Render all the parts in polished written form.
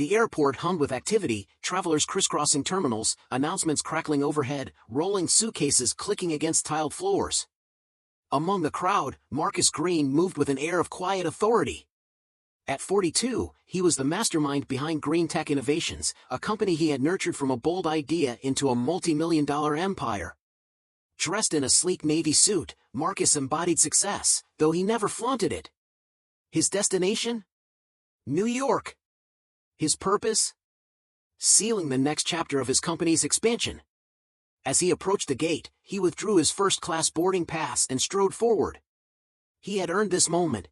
The airport hummed with activity, travelers crisscrossing terminals, announcements crackling overhead, rolling suitcases clicking against tiled floors. Among the crowd, Marcus Green moved with an air of quiet authority. At 42, he was the mastermind behind Green Tech Innovations, a company he had nurtured from a bold idea into a multi-million-dollar empire. Dressed in a sleek navy suit, Marcus embodied success, though he never flaunted it. His destination? New York. His purpose? Sealing the next chapter of his company's expansion. As he approached the gate, he withdrew his first-class boarding pass and strode forward. He had earned this moment.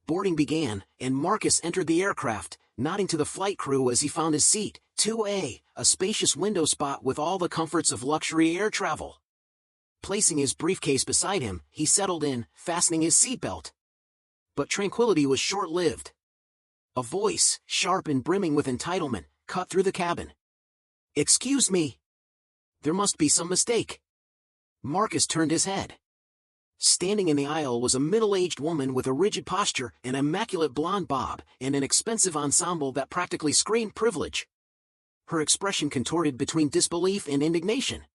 Boarding began, and Marcus entered the aircraft, nodding to the flight crew as he found his seat, 2A, a spacious window spot with all the comforts of luxury air travel. Placing his briefcase beside him, he settled in, fastening his seatbelt. But tranquility was short-lived. A voice, sharp and brimming with entitlement, cut through the cabin. "Excuse me. There must be some mistake." Marcus turned his head. Standing in the aisle was a middle-aged woman with a rigid posture, an immaculate blonde bob, and an expensive ensemble that practically screamed privilege. Her expression contorted between disbelief and indignation.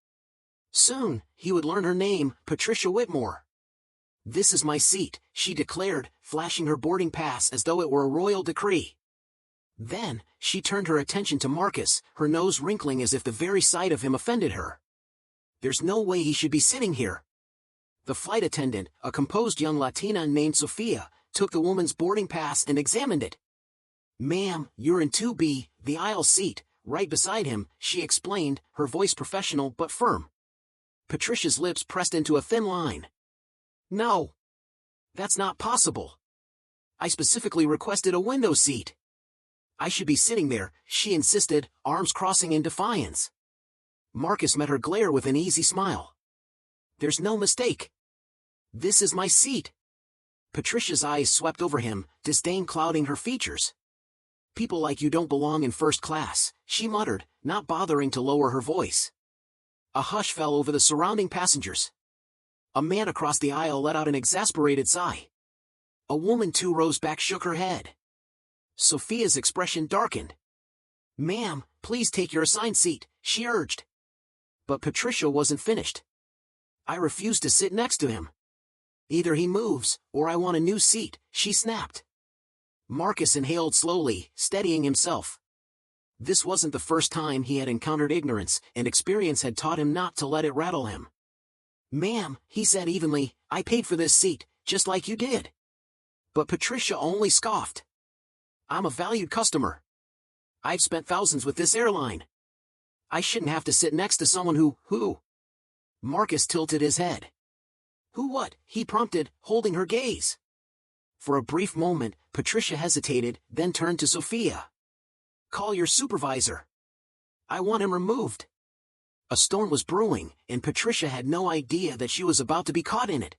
Soon, he would learn her name, Patricia Whitmore. "This is my seat," she declared, flashing her boarding pass as though it were a royal decree. Then, she turned her attention to Marcus, her nose wrinkling as if the very sight of him offended her. "There's no way he should be sitting here." The flight attendant, a composed young Latina named Sophia, took the woman's boarding pass and examined it. "Ma'am, you're in 2B, the aisle seat, right beside him," she explained, her voice professional but firm. Patricia's lips pressed into a thin line. "No. That's not possible. I specifically requested a window seat." "I should be sitting there," she insisted, arms crossing in defiance. Marcus met her glare with an easy smile. "There's no mistake. This is my seat." Patricia's eyes swept over him, disdain clouding her features. "People like you don't belong in first class," she muttered, not bothering to lower her voice. A hush fell over the surrounding passengers. A man across the aisle let out an exasperated sigh. A woman two rows back shook her head. Sophia's expression darkened. "Ma'am, please take your assigned seat," she urged. But Patricia wasn't finished. "I refuse to sit next to him. Either he moves, or I want a new seat," she snapped. Marcus inhaled slowly, steadying himself. This wasn't the first time he had encountered ignorance, and experience had taught him not to let it rattle him. "Ma'am," he said evenly, "I paid for this seat, just like you did." But Patricia only scoffed. "I'm a valued customer. I've spent thousands with this airline. I shouldn't have to sit next to someone who... Marcus tilted his head. "Who what?" he prompted, holding her gaze. For a brief moment, Patricia hesitated, then turned to Sophia. "Call your supervisor. I want him removed." A storm was brewing, and Patricia had no idea that she was about to be caught in it.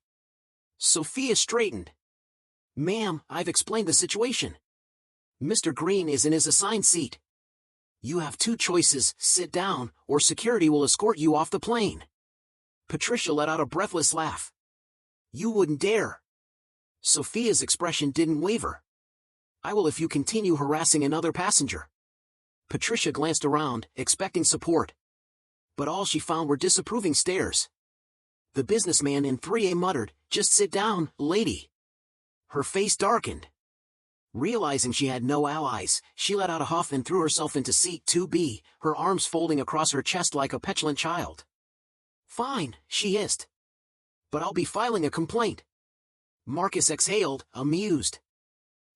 Sophia straightened. "Ma'am, I've explained the situation. Mr. Green is in his assigned seat. You have two choices: sit down, or security will escort you off the plane." Patricia let out a breathless laugh. "You wouldn't dare." Sophia's expression didn't waver. "I will if you continue harassing another passenger." Patricia glanced around, expecting support. But all she found were disapproving stares. The businessman in 3A muttered, "Just sit down, lady." Her face darkened. Realizing she had no allies, she let out a huff and threw herself into seat 2B, her arms folding across her chest like a petulant child. "Fine," she hissed. "But I'll be filing a complaint." Marcus exhaled, amused.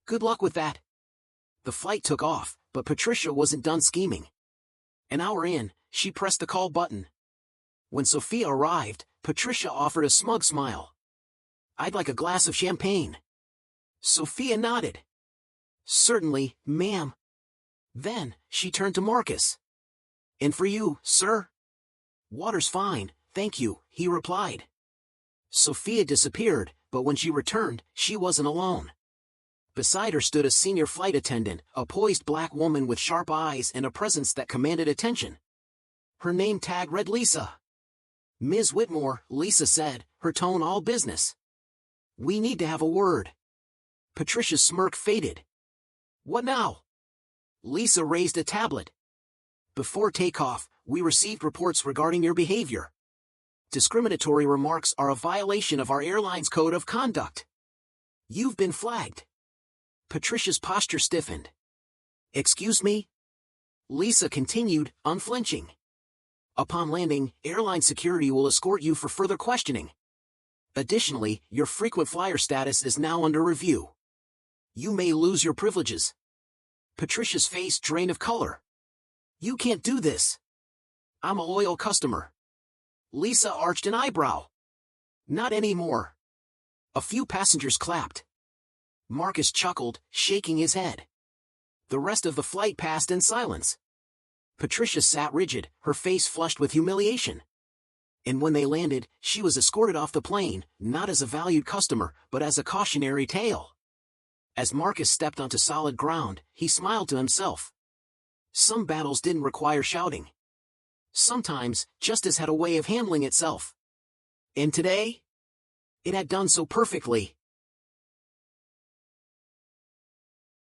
"Good luck with that." The flight took off, but Patricia wasn't done scheming. An hour in, she pressed the call button. When Sophia arrived, Patricia offered a smug smile. "I'd like a glass of champagne." Sophia nodded. "Certainly, ma'am." Then, she turned to Marcus. "And for you, sir?" "Water's fine, thank you," he replied. Sophia disappeared, but when she returned, she wasn't alone. Beside her stood a senior flight attendant, a poised black woman with sharp eyes and a presence that commanded attention. Her name tag read Lisa. "Ms. Whitmore," Lisa said, her tone all business. "We need to have a word." Patricia's smirk faded. "What now?" Lisa raised a tablet. Before takeoff, we received reports regarding your behavior. Discriminatory remarks are a violation of our airline's code of conduct. You've been flagged. Patricia's posture stiffened. Excuse me? Lisa continued, unflinching. Upon landing, airline security will escort you for further questioning. Additionally, your frequent flyer status is now under review. You may lose your privileges. Patricia's face drained of color. You can't do this. I'm a loyal customer. Lisa arched an eyebrow. Not anymore. A few passengers clapped. Marcus chuckled, shaking his head. The rest of the flight passed in silence. Patricia sat rigid, her face flushed with humiliation. And when they landed, she was escorted off the plane, not as a valued customer, but as a cautionary tale. As Marcus stepped onto solid ground, he smiled to himself. Some battles didn't require shouting. Sometimes, justice had a way of handling itself. And today? It had done so perfectly.